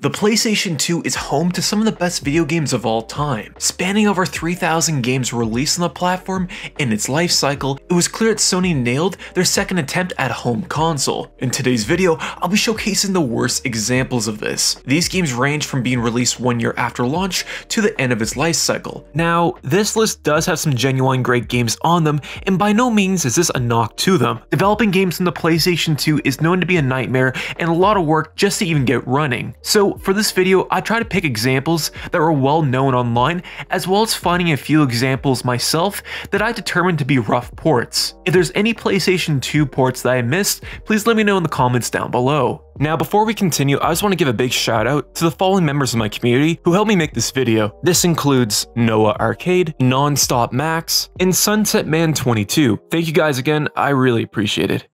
The PlayStation 2 is home to some of the best video games of all time. Spanning over 3,000 games released on the platform in its life cycle, it was clear that Sony nailed their second attempt at a home console. In today's video, I'll be showcasing the worst examples of this. These games range from being released 1 year after launch to the end of its life cycle. Now, this list does have some genuine great games on them, and by no means is this a knock to them. Developing games on the PlayStation 2 is known to be a nightmare and a lot of work just to even get running. So for this video, I try to pick examples that were well known online, as well as finding a few examples myself that I determined to be rough ports. If there's any PlayStation 2 ports that I missed, please let me know in the comments down below. Now, before we continue, I just want to give a big shout out to the following members of my community who helped me make this video. This includes Noah Arcade, Nonstop Max, and Sunset Man 22. Thank you guys again, I really appreciate it.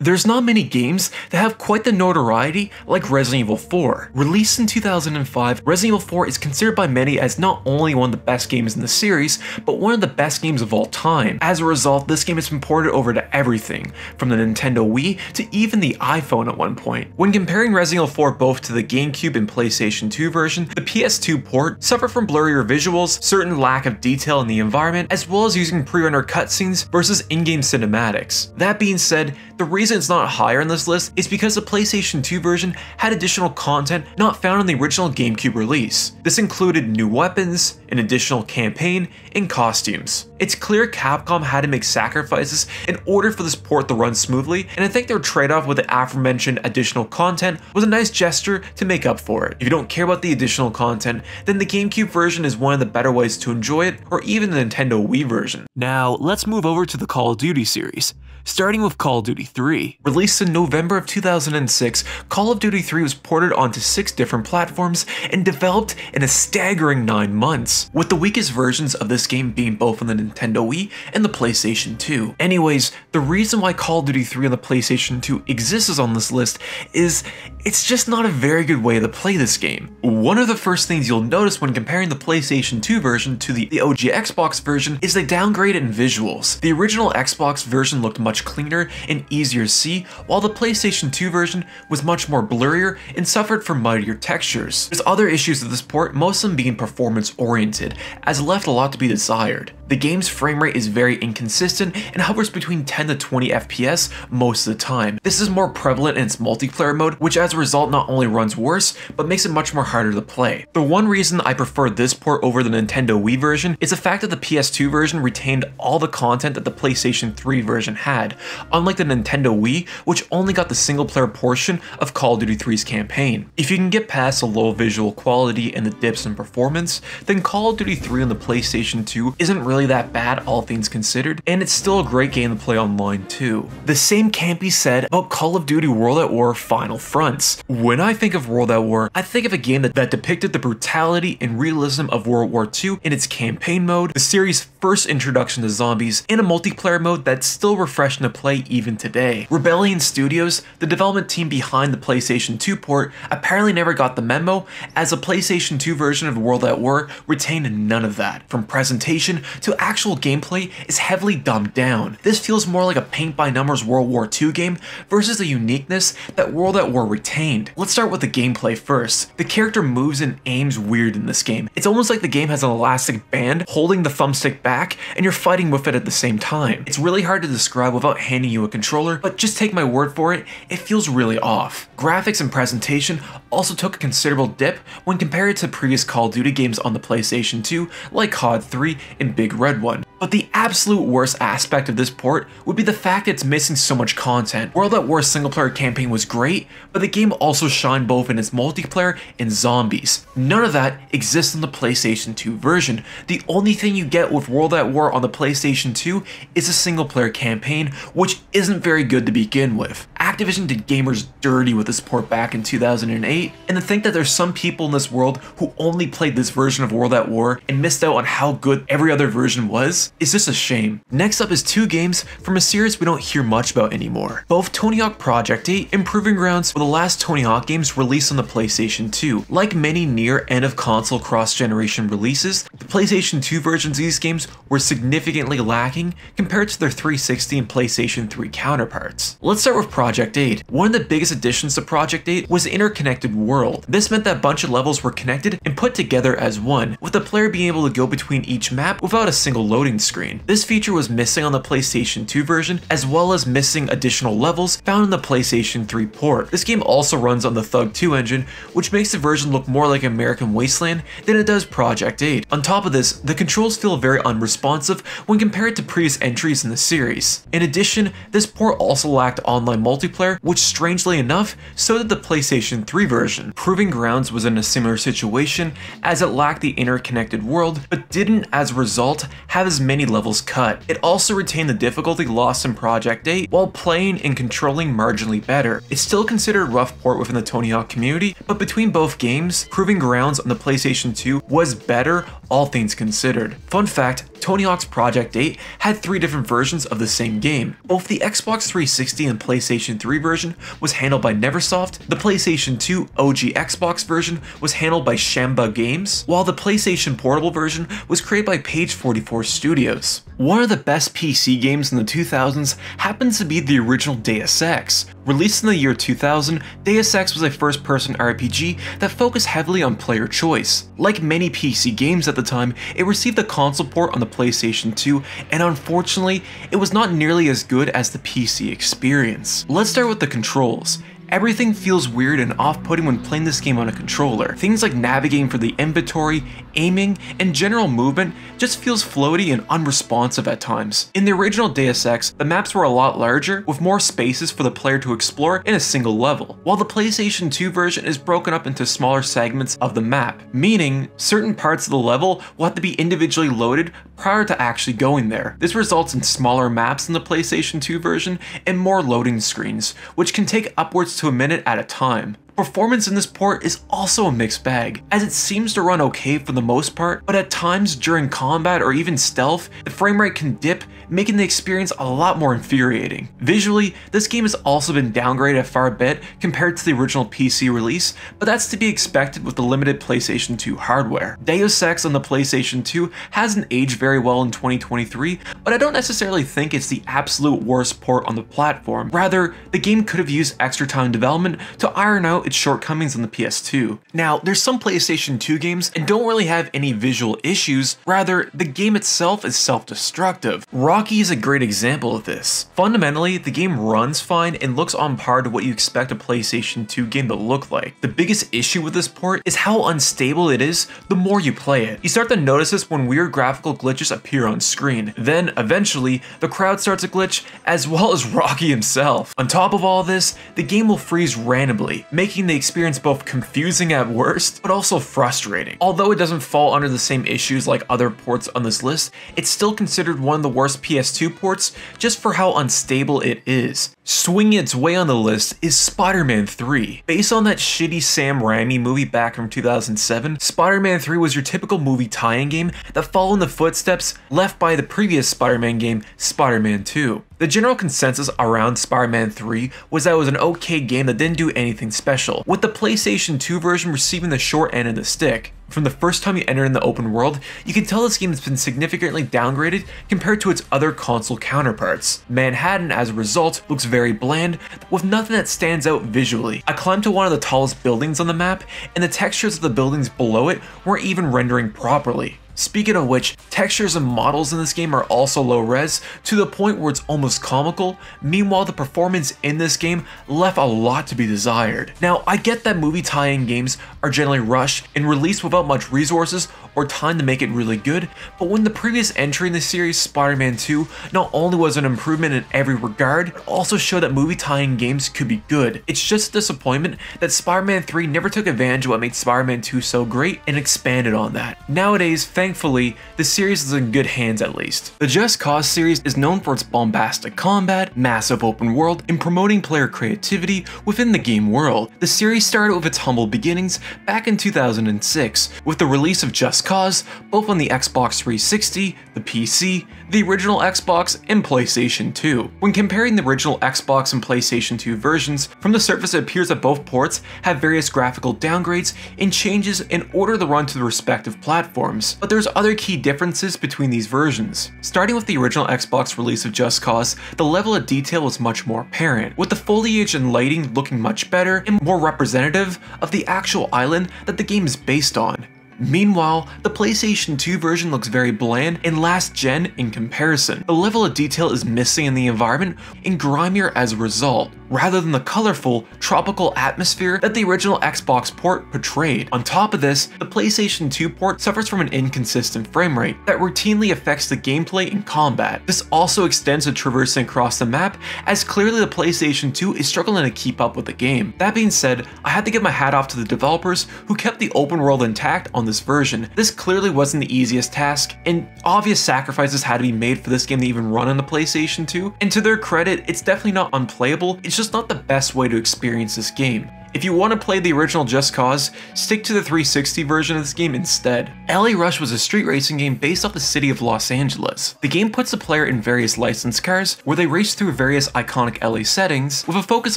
There's not many games that have quite the notoriety like Resident Evil 4. Released in 2005, Resident Evil 4 is considered by many as not only one of the best games in the series, but one of the best games of all time. As a result, this game has been ported over to everything, from the Nintendo Wii to even the iPhone at one point. When comparing Resident Evil 4 both to the GameCube and PlayStation 2 version, the PS2 port suffered from blurrier visuals, certain lack of detail in the environment, as well as using pre-rendered cutscenes versus in-game cinematics. That being said, the reason it's not higher on this list is because the PlayStation 2 version had additional content not found in the original GameCube release. This included new weapons, an additional campaign, and costumes. It's clear Capcom had to make sacrifices in order for this port to run smoothly, and I think their trade-off with the aforementioned additional content was a nice gesture to make up for it. If you don't care about the additional content, then the GameCube version is one of the better ways to enjoy it, or even the Nintendo Wii version. Now, let's move over to the Call of Duty series. Starting with Call of Duty 3. Released in November of 2006, Call of Duty 3 was ported onto 6 different platforms and developed in a staggering 9 months, with the weakest versions of this game being both on the Nintendo Wii and the PlayStation 2. Anyways, the reason why Call of Duty 3 on the PlayStation 2 exists on this list is it's just not a very good way to play this game. One of the first things you'll notice when comparing the PlayStation 2 version to the OG Xbox version is they downgraded in visuals. The original Xbox version looked much cleaner and easier to see, while the PlayStation 2 version was much more blurrier and suffered from muddier textures. There's other issues with this port, most of them being performance oriented, as it left a lot to be desired. The game's frame rate is very inconsistent and hovers between 10 to 20 FPS most of the time. This is more prevalent in its multiplayer mode, which as a result not only runs worse, but makes it much more harder to play. The one reason I prefer this port over the Nintendo Wii version is the fact that the PS2 version retained all the content that the PlayStation 3 version had, unlike the Nintendo Wii, which only got the single player portion of Call of Duty 3's campaign. If you can get past the low visual quality and the dips in performance, then Call of Duty 3 on the PlayStation 2 isn't really that bad, all things considered, and it's still a great game to play online too. The same can't be said about Call of Duty World at War Final Fronts. When I think of World at War, I think of a game that depicted the brutality and realism of World War II in its campaign mode, the series' first introduction to zombies, and a multiplayer mode that's still refreshing to play even today. Rebellion Studios, the development team behind the PlayStation 2 port, apparently never got the memo, as the PlayStation 2 version of World at War retained none of that. From presentation to actual gameplay is heavily dumbed down. This feels more like a paint-by-numbers World War II game versus the uniqueness that World at War retained. Let's start with the gameplay first. The character moves and aims weird in this game. It's almost like the game has an elastic band holding the thumbstick back and you're fighting with it at the same time. It's really hard to describe without handing you a controller, but just take my word for it, it feels really off. Graphics and presentation also took a considerable dip when compared to previous Call of Duty games on the PlayStation 2 like COD 3 and Big Red One. But the absolute worst aspect of this port would be the fact that it's missing so much content. World at War's single player campaign was great, but the game also shined both in its multiplayer and zombies. None of that exists in the PlayStation 2 version. The only thing you get with World at War on the PlayStation 2 is a single player campaign, which isn't very good to begin with. Activision did gamers dirty with this port back in 2008, and to think that there's some people in this world who only played this version of World at War and missed out on how good every other version was is just a shame. Next up is 2 games from a series we don't hear much about anymore. Both Tony Hawk Project 8 and Proving Grounds were the last Tony Hawk games released on the PlayStation 2. Like many near end of console cross-generation releases, The PlayStation 2 versions of these games were significantly lacking compared to their 360 and PlayStation 3 counterparts. Let's start with Project 8. One of the biggest additions to Project 8 was the interconnected world. This meant that a bunch of levels were connected and put together as one, with the player being able to go between each map without a single loading screen. This feature was missing on the PlayStation 2 version, as well as missing additional levels found in the PlayStation 3 port. This game also runs on the Thug 2 engine, which makes the version look more like American Wasteland than it does Project 8. On top of this, the controls feel very unresponsive when compared to previous entries in the series. In addition, this port also lacked online multiplayer, which strangely enough, so did the PlayStation 3 version. Proving Grounds was in a similar situation, as it lacked the interconnected world, but didn't as a result have as many levels cut. It also retained the difficulty lost in Project 8 while playing and controlling marginally better. It's still considered a rough port within the Tony Hawk community, but between both games, Proving Grounds on the PlayStation 2 was better, all things considered. Fun fact, Tony Hawk's Project 8 had 3 different versions of the same game. Both the Xbox 360 and PlayStation 3 version was handled by Neversoft, the PlayStation 2 OG Xbox version was handled by Shamba Games, while the PlayStation Portable version was created by Page 44 Studios. One of the best PC games in the 2000s happens to be the original Deus Ex. Released in the year 2000, Deus Ex was a first-person RPG that focused heavily on player choice. Like many PC games at the time, it received a console port on the PlayStation 2, and unfortunately, it was not nearly as good as the PC experience. Let's start with the controls. Everything feels weird and off-putting when playing this game on a controller. Things like navigating for the inventory, aiming, and general movement just feels floaty and unresponsive at times. In the original Deus Ex, the maps were a lot larger, with more spaces for the player to explore in a single level, while the PlayStation 2 version is broken up into smaller segments of the map, meaning certain parts of the level will have to be individually loaded prior to actually going there. This results in smaller maps in the PlayStation 2 version and more loading screens, which can take upwards to a minute at a time. Performance in this port is also a mixed bag, as it seems to run okay for the most part, but at times during combat or even stealth, the frame rate can dip, making the experience a lot more infuriating. Visually, this game has also been downgraded a fair bit compared to the original PC release, but that's to be expected with the limited PlayStation 2 hardware. Deus Ex on the PlayStation 2 hasn't aged very well in 2023, but I don't necessarily think it's the absolute worst port on the platform. Rather, the game could have used extra time in development to iron out its shortcomings on the PS2. Now, there's some PlayStation 2 games and don't really have any visual issues, rather, the game itself is self-destructive. Rocky is a great example of this. Fundamentally, the game runs fine and looks on par to what you expect a PlayStation 2 game to look like. The biggest issue with this port is how unstable it is the more you play it. You start to notice this when weird graphical glitches appear on screen. Then, eventually, the crowd starts to glitch, as well as Rocky himself. On top of all this, the game will freeze randomly, making the experience both confusing at worst, but also frustrating. Although it doesn't fall under the same issues like other ports on this list, it's still considered one of the worst PS2 ports just for how unstable it is. Swinging its way on the list is Spider-Man 3. Based on that shitty Sam Raimi movie back from 2007, Spider-Man 3 was your typical movie tie-in game that followed in the footsteps left by the previous Spider-Man game, Spider-Man 2. The general consensus around Spider-Man 3 was that it was an okay game that didn't do anything special, with the PlayStation 2 version receiving the short end of the stick. From the first time you enter in the open world, you can tell this game has been significantly downgraded compared to its other console counterparts. Manhattan, as a result, looks very bland, with nothing that stands out visually. I climbed to one of the tallest buildings on the map, and the textures of the buildings below it weren't even rendering properly. Speaking of which, textures and models in this game are also low res, to the point where it's almost comical. Meanwhile, the performance in this game left a lot to be desired. Now, I get that movie tie-in games are generally rushed and released without much resources or time to make it really good, but when the previous entry in the series, Spider-Man 2, not only was an improvement in every regard, it also showed that movie tie-in games could be good. It's just a disappointment that Spider-Man 3 never took advantage of what made Spider-Man 2 so great and expanded on that. Nowadays, thankfully, the series is in good hands at least. The Just Cause series is known for its bombastic combat, massive open world, and promoting player creativity within the game world. The series started with its humble beginnings back in 2006, with the release of Just Cause, both on the Xbox 360, the PC, the original Xbox, and PlayStation 2. When comparing the original Xbox and PlayStation 2 versions, from the surface it appears that both ports have various graphical downgrades and changes in order to run to the respective platforms, but there's other key differences between these versions. Starting with the original Xbox release of Just Cause, the level of detail was much more apparent, with the foliage and lighting looking much better and more representative of the actual island that the game is based on. Meanwhile, the PlayStation 2 version looks very bland and last gen in comparison. The level of detail is missing in the environment and grimier as a result, rather than the colorful, tropical atmosphere that the original Xbox port portrayed. On top of this, the PlayStation 2 port suffers from an inconsistent frame rate that routinely affects the gameplay and combat. This also extends to traversing across the map, as clearly the PlayStation 2 is struggling to keep up with the game. That being said, I had to give my hat off to the developers who kept the open world intact on this version. This clearly wasn't the easiest task, and obvious sacrifices had to be made for this game to even run on the PlayStation 2, and to their credit, it's definitely not unplayable, it's just not the best way to experience this game. If you want to play the original Just Cause, stick to the 360 version of this game instead. LA Rush was a street racing game based off the city of Los Angeles. The game puts the player in various licensed cars where they race through various iconic LA settings with a focus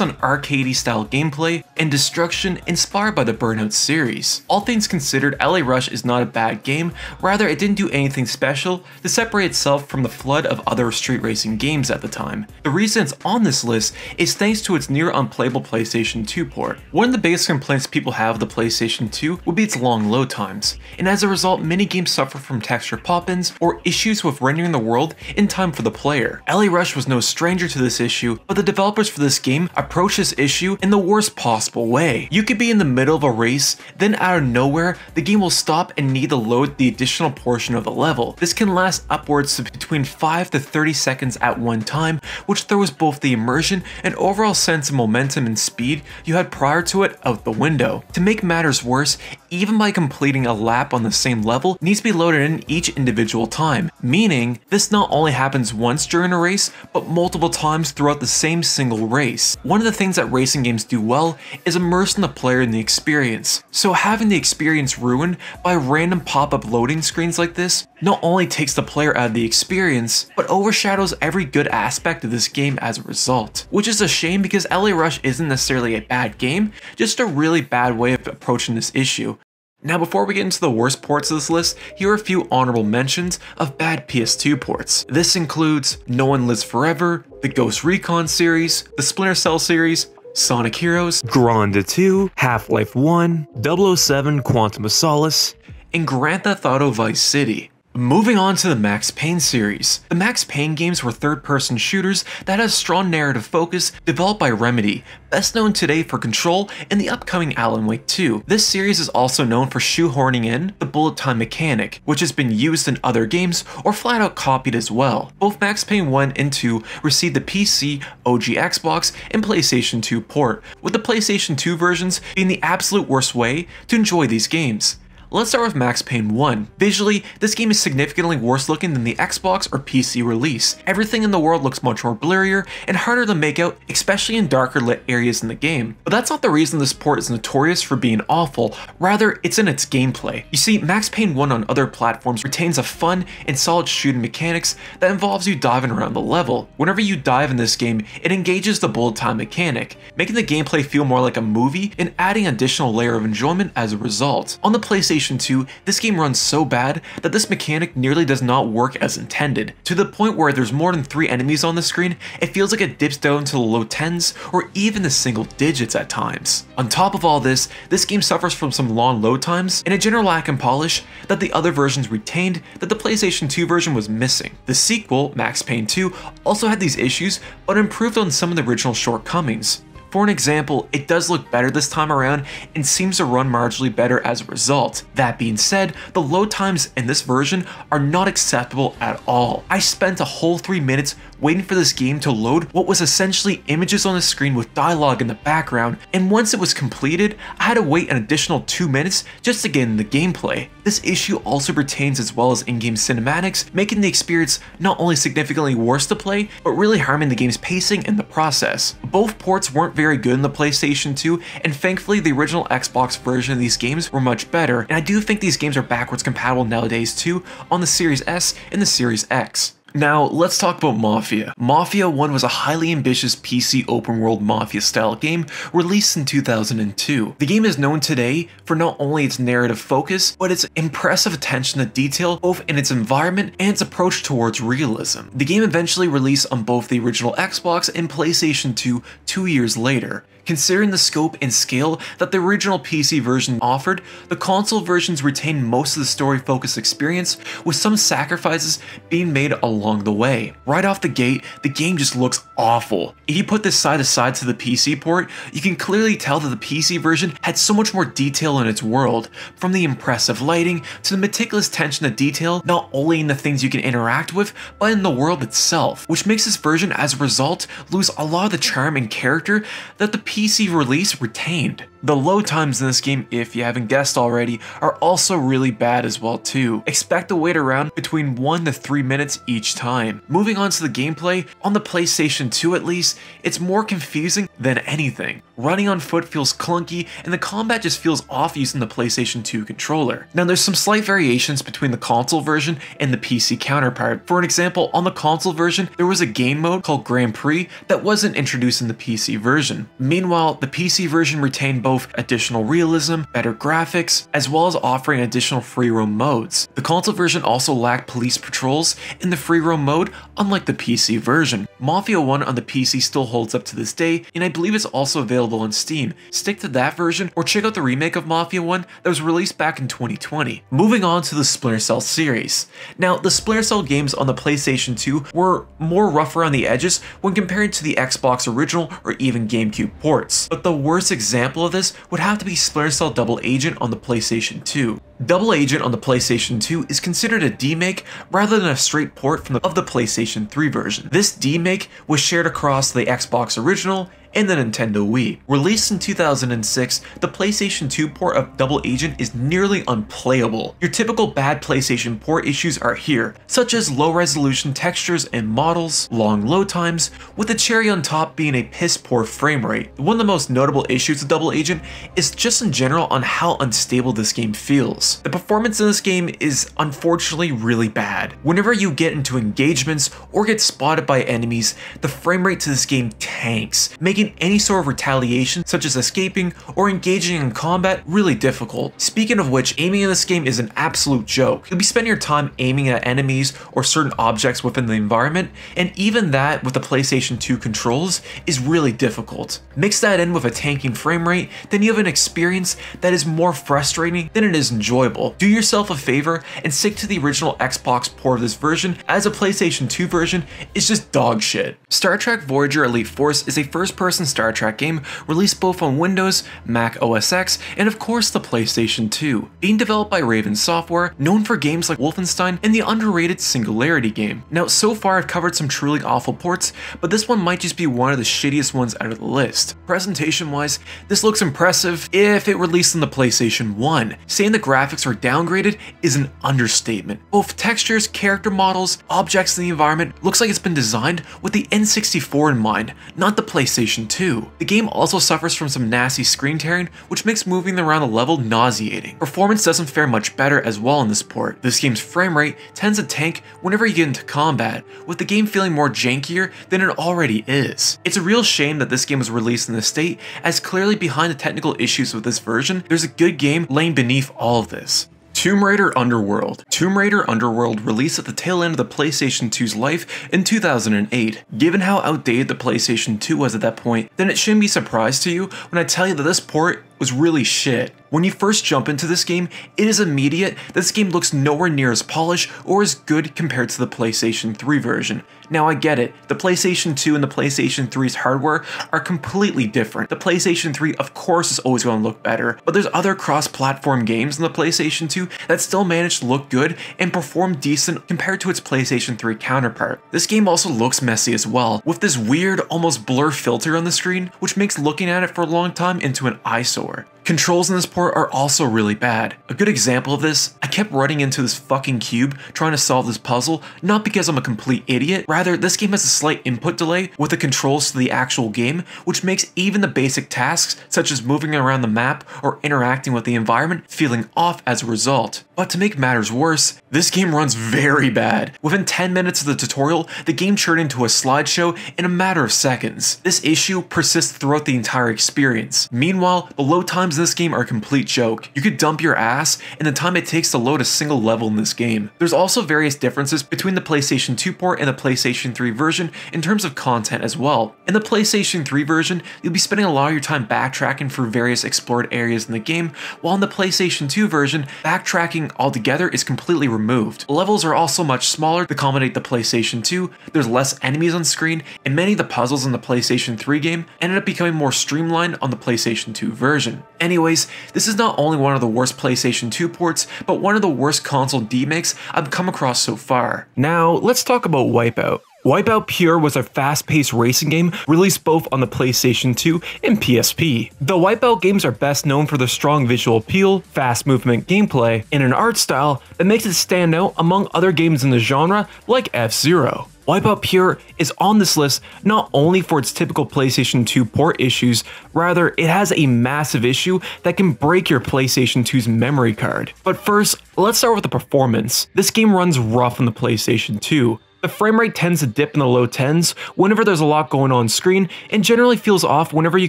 on arcadey style gameplay and destruction inspired by the Burnout series. All things considered, LA Rush is not a bad game, rather it didn't do anything special to separate itself from the flood of other street racing games at the time. The reason it's on this list is thanks to its near unplayable PlayStation 2 port. One of the biggest complaints people have with the PlayStation 2 would be its long load times, and as a result many games suffer from texture pop-ins or issues with rendering the world in time for the player. LA Rush was no stranger to this issue, but the developers for this game approach this issue in the worst possible way. You could be in the middle of a race, then out of nowhere the game will stop and need to load the additional portion of the level. This can last upwards to between 5 to 30 seconds at one time, which throws both the immersion and overall sense of momentum and speed you had prior to it out the window. To make matters worse, even by completing a lap on the same level needs to be loaded in each individual time, meaning this not only happens once during a race, but multiple times throughout the same single race. One of the things that racing games do well is immersing the player in the experience, so having the experience ruined by random pop-up loading screens like this not only takes the player out of the experience, but overshadows every good aspect of this game as a result. Which is a shame because LA Rush isn't necessarily a bad game, just a really bad way of approaching this issue. Now before we get into the worst ports of this list, here are a few honorable mentions of bad PS2 ports. This includes No One Lives Forever, the Ghost Recon series, the Splinter Cell series, Sonic Heroes, Granada 2, Half-Life 1, 007 Quantum of Solace, and Grand Theft Auto Vice City. Moving on to the Max Payne series. The Max Payne games were third-person shooters that had a strong narrative focus developed by Remedy, best known today for Control and the upcoming Alan Wake 2. This series is also known for shoehorning in the bullet time mechanic, which has been used in other games or flat out copied as well. Both Max Payne 1 and 2 received the PC, OG Xbox, and PlayStation 2 port, with the PlayStation 2 versions being the absolute worst way to enjoy these games. Let's start with Max Payne 1. Visually, this game is significantly worse looking than the Xbox or PC release. Everything in the world looks much more blurrier and harder to make out, especially in darker lit areas in the game. But that's not the reason this port is notorious for being awful, rather it's in its gameplay. You see, Max Payne 1 on other platforms retains a fun and solid shooting mechanics that involves you diving around the level. Whenever you dive in this game, it engages the bullet time mechanic, making the gameplay feel more like a movie and adding an additional layer of enjoyment as a result. On the PlayStation 2, this game runs so bad that this mechanic nearly does not work as intended, to the point where there's more than 3 enemies on the screen, it feels like it dips down to the low 10s or even the single digits at times. On top of all this game suffers from some long load times and a general lack in polish that the other versions retained that the PlayStation 2 version was missing. The sequel, Max Payne 2, also had these issues but improved on some of the original shortcomings. For an example, it does look better this time around and seems to run marginally better as a result. That being said, the load times in this version are not acceptable at all. I spent a whole 3 minutes waiting for this game to load what was essentially images on the screen with dialogue in the background, and once it was completed, I had to wait an additional 2 minutes just to get in the gameplay. This issue also pertains as well as in-game cinematics, making the experience not only significantly worse to play, but really harming the game's pacing in the process. Both ports weren't very good in the PlayStation 2, and thankfully the original Xbox version of these games were much better, and I do think these games are backwards compatible nowadays too on the Series S and the Series X. Now, let's talk about Mafia. Mafia 1 was a highly ambitious PC open-world Mafia-style game released in 2002. The game is known today for not only its narrative focus, but its impressive attention to detail both in its environment and its approach towards realism. The game eventually released on both the original Xbox and PlayStation 2 2 years later. Considering the scope and scale that the original PC version offered, the console versions retained most of the story-focused experience, with some sacrifices being made along the way. Right off the gate, the game just looks awful. If you put this side to side to the PC port, you can clearly tell that the PC version had so much more detail in its world, from the impressive lighting to the meticulous attention to detail, not only in the things you can interact with, but in the world itself, which makes this version as a result lose a lot of the charm and character that the PC release retained. The load times in this game, if you haven't guessed already, are also really bad as well too. Expect to wait around between 1 to 3 minutes each time. Moving on to the gameplay, on the PlayStation 2 at least, it's more confusing than anything. Running on foot feels clunky, and the combat just feels off using the PlayStation 2 controller. Now there's some slight variations between the console version and the PC counterpart. For an example, on the console version, there was a game mode called Grand Prix that wasn't introduced in the PC version. Meanwhile, the PC version retained both additional realism, better graphics, as well as offering additional free roam modes. The console version also lacked police patrols in the free roam mode, unlike the PC version. Mafia 1 on the PC still holds up to this day, and I believe it's also available on Steam. Stick to that version, or check out the remake of Mafia 1 that was released back in 2020. Moving on to the Splinter Cell series. Now, the Splinter Cell games on the PlayStation 2 were more rough around the edges when compared to the Xbox original or even GameCube ports, but the worst example of this would have to be Splinter Cell Double Agent on the PlayStation 2. Double Agent on the PlayStation 2 is considered a demake rather than a straight port of the PlayStation 3 version. This demake was shared across the Xbox original and the Nintendo Wii. Released in 2006, the PlayStation 2 port of Double Agent is nearly unplayable. Your typical bad PlayStation port issues are here, such as low resolution textures and models, long load times, with the cherry on top being a piss poor frame rate. One of the most notable issues with Double Agent is just in general on how unstable this game feels. The performance in this game is unfortunately really bad. Whenever you get into engagements or get spotted by enemies, the frame rate to this game tanks, making any sort of retaliation, such as escaping or engaging in combat, really difficult. Speaking of which, aiming in this game is an absolute joke. You'll be spending your time aiming at enemies or certain objects within the environment, and even that with the PlayStation 2 controls is really difficult. Mix that in with a tanking frame rate, then you have an experience that is more frustrating than it is enjoyable. Do yourself a favor and stick to the original Xbox port of this version, as a PlayStation 2 version is just dog shit. Star Trek Voyager Elite Force is a first-person Star Trek game released both on Windows, Mac OS X, and of course the PlayStation 2. Being developed by Raven Software, known for games like Wolfenstein and the underrated Singularity game. Now, so far I've covered some truly awful ports, but this one might just be one of the shittiest ones out of the list. Presentation-wise, this looks impressive if it released on the PlayStation 1. Saying the graphics are downgraded is an understatement. Both textures, character models, objects in the environment looks like it's been designed with the N64 in mind, not the PlayStation 2. The game also suffers from some nasty screen tearing, which makes moving around the level nauseating. Performance doesn't fare much better as well in this port. This game's frame rate tends to tank whenever you get into combat, with the game feeling more jankier than it already is. It's a real shame that this game was released in this state, as clearly behind the technical issues with this version, there's a good game laying beneath all of this. Tomb Raider Underworld. Tomb Raider Underworld released at the tail end of the PlayStation 2's life in 2008. Given how outdated the PlayStation 2 was at that point, then it shouldn't be surprised to you when I tell you that this port was really shit. When you first jump into this game, it is immediate that this game looks nowhere near as polished or as good compared to the PlayStation 3 version. Now I get it, the PlayStation 2 and the PlayStation 3's hardware are completely different. The PlayStation 3 of course is always going to look better, but there's other cross-platform games in the PlayStation 2 that still manage to look good and perform decent compared to its PlayStation 3 counterpart. This game also looks messy as well, with this weird, almost blur filter on the screen, which makes looking at it for a long time into an eyesore. Controls in this port are also really bad. A good example of this, I kept running into this fucking cube trying to solve this puzzle, not because I'm a complete idiot, rather this game has a slight input delay with the controls to the actual game, which makes even the basic tasks such as moving around the map or interacting with the environment feeling off as a result. But to make matters worse, this game runs very bad. Within 10 minutes of the tutorial, the game turned into a slideshow in a matter of seconds. This issue persists throughout the entire experience. Meanwhile, the load times in this game are a complete joke. You could dump your ass in the time it takes to load a single level in this game. There's also various differences between the PlayStation 2 port and the PlayStation 3 version in terms of content as well. In the PlayStation 3 version, you'll be spending a lot of your time backtracking through various explored areas in the game, while in the PlayStation 2 version, backtracking altogether is completely removed. The levels are also much smaller to accommodate the PlayStation 2, there's less enemies on screen, and many of the puzzles in the PlayStation 3 game ended up becoming more streamlined on the PlayStation 2 version. Anyways, this is not only one of the worst PlayStation 2 ports, but one of the worst console demakes I've come across so far. Now, let's talk about Wipeout. Wipeout Pure was a fast-paced racing game released both on the PlayStation 2 and PSP. The Wipeout games are best known for their strong visual appeal, fast movement gameplay, and an art style that makes it stand out among other games in the genre like F-Zero. Wipeout Pure is on this list not only for its typical PlayStation 2 port issues, rather it has a massive issue that can break your PlayStation 2's memory card. But first, let's start with the performance. This game runs rough on the PlayStation 2. The frame rate tends to dip in the low 10s whenever there's a lot going on screen and generally feels off whenever you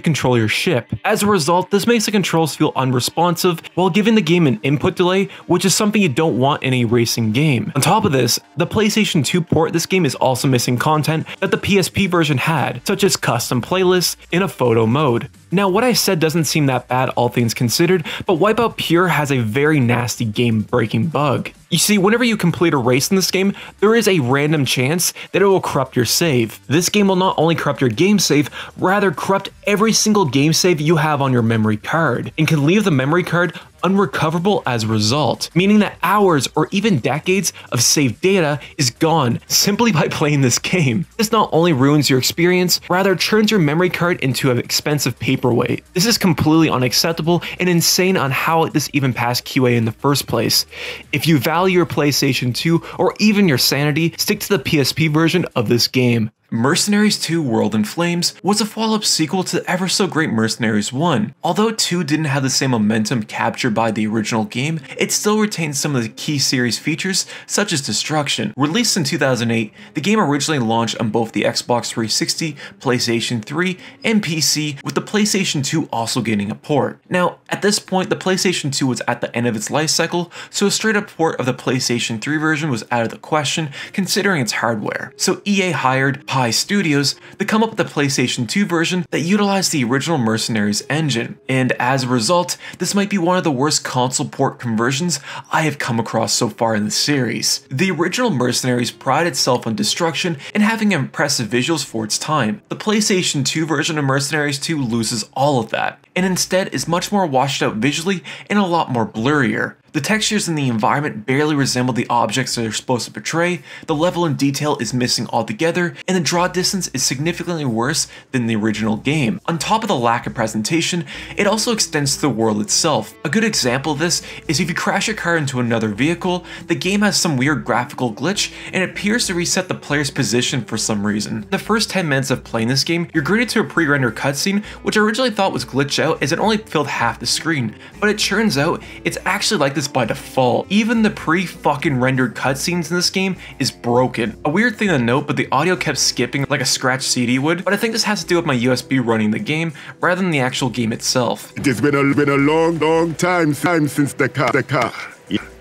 control your ship. As a result, this makes the controls feel unresponsive while giving the game an input delay, which is something you don't want in a racing game. On top of this, the PlayStation 2 port this game is also missing content that the PSP version had, such as custom playlists in a photo mode. Now, what I said doesn't seem that bad all things considered, but Wipeout Pure has a very nasty game-breaking bug. You see, whenever you complete a race in this game, there is a random chance that it will corrupt your save. This game will not only corrupt your game save, rather corrupt every single game save you have on your memory card, and can leave the memory card unrecoverable as a result, meaning that hours or even decades of saved data is gone simply by playing this game. This not only ruins your experience, rather turns your memory card into an expensive paperweight. This is completely unacceptable and insane on how this even passed QA in the first place. If you value your PlayStation 2 or even your sanity, stick to the PSP version of this game. Mercenaries 2 World in Flames was a follow-up sequel to the ever-so-great Mercenaries 1. Although 2 didn't have the same momentum captured by the original game, it still retained some of the key series features, such as destruction. Released in 2008, the game originally launched on both the Xbox 360, PlayStation 3, and PC, with the PlayStation 2 also getting a port. Now, at this point, the PlayStation 2 was at the end of its life cycle, so a straight-up port of the PlayStation 3 version was out of the question, considering its hardware. So EA hired Studios to come up with the PlayStation 2 version that utilized the original Mercenaries engine, and as a result, this might be one of the worst console port conversions I have come across so far in the series. The original Mercenaries prided itself on destruction and having impressive visuals for its time. The PlayStation 2 version of Mercenaries 2 loses all of that, and instead is much more washed out visually and a lot more blurrier. The textures in the environment barely resemble the objects they're supposed to portray, the level and detail is missing altogether, and the draw distance is significantly worse than the original game. On top of the lack of presentation, it also extends to the world itself. A good example of this is if you crash your car into another vehicle, the game has some weird graphical glitch and it appears to reset the player's position for some reason. The first 10 minutes of playing this game, you're greeted to a pre-rendered cutscene, which I originally thought was glitched out as it only filled half the screen, but it turns out it's actually like this by default. Even the pre-fucking rendered cutscenes in this game is broken. A weird thing to note, but the audio kept skipping like a scratched CD would, but I think this has to do with my USB running the game rather than the actual game itself. It has been a long time since the car.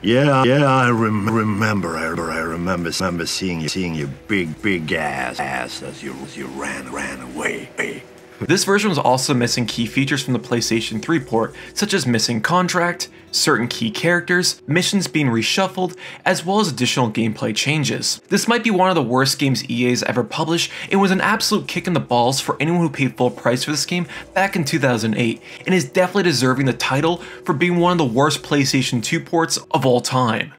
Yeah, I remember seeing you big ass as you ran away. This version was also missing key features from the PlayStation 3 port, such as missing contract, certain key characters, missions being reshuffled, as well as additional gameplay changes. This might be one of the worst games EA's ever published, and was an absolute kick in the balls for anyone who paid full price for this game back in 2008, and is definitely deserving the title for being one of the worst PlayStation 2 ports of all time.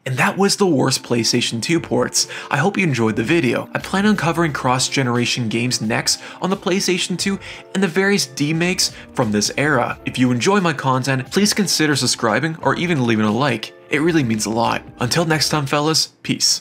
And that was the worst PlayStation 2 ports. I hope you enjoyed the video. I plan on covering cross-generation games next on the PlayStation 2 and the various demakes from this era. If you enjoy my content, please consider subscribing or even leaving a like. It really means a lot. Until next time, fellas, peace.